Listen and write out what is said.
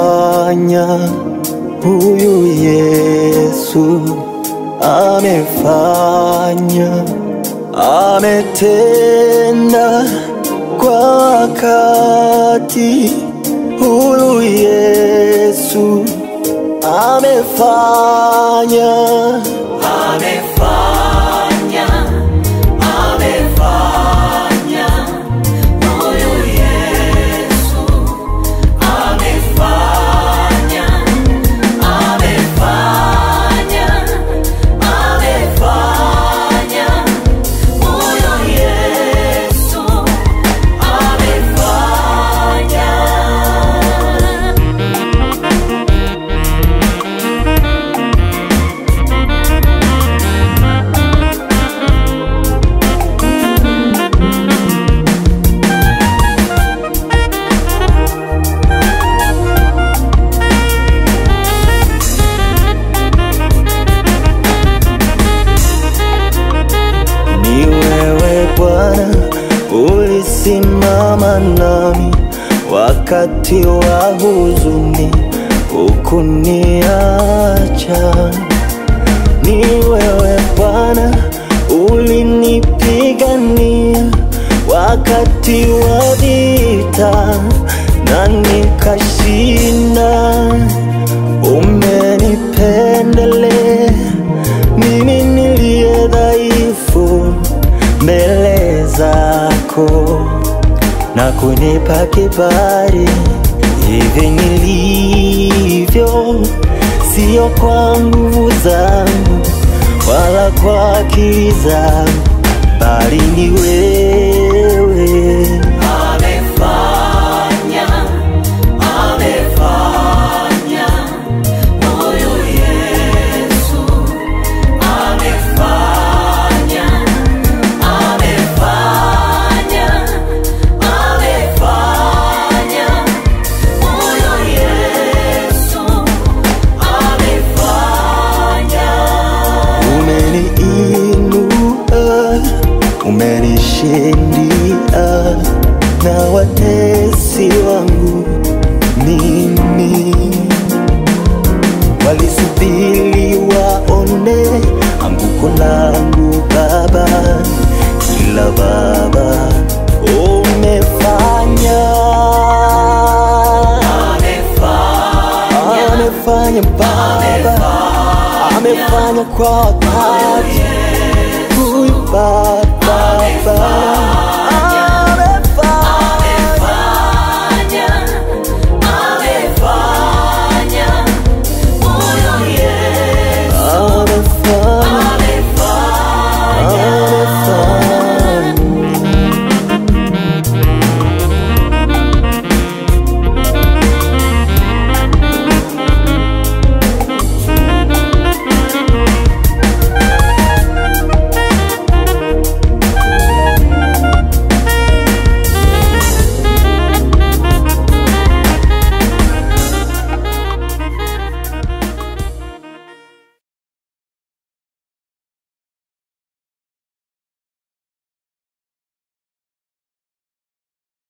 Amefanya huyu Yesu, amefanya, ametenda kwa wakati. Huyu Yesu amefanya, amefanya, amefanya. Huyu Yesu amefanya, amefanya, amefanya. Huyu Yesu amefanya. Ni wewe Bwana ulisimama nami wakati wa huzuni, hukuniacha. Ni wewe Bwana ulinipigania wakati wa vita na nikashinda. Umenipendelea mimi niliye dhaifu mbele zako na kunipa kibali hivi nilivyo, sio kwa nguvu zangu wala kwa akili zangu, bali ni wewe. Amefanya, amefanya. Huyu Yesu amefanya, amefanya, amefanya. Huyu Yesu amefanya. Umeniinua, umenishindia na watesi wangu mimi. Walisubiri waone anguko langu Baba, ila Baba umefanya, amefanya Baba, amefanya kwa wakati. Huyu Baba,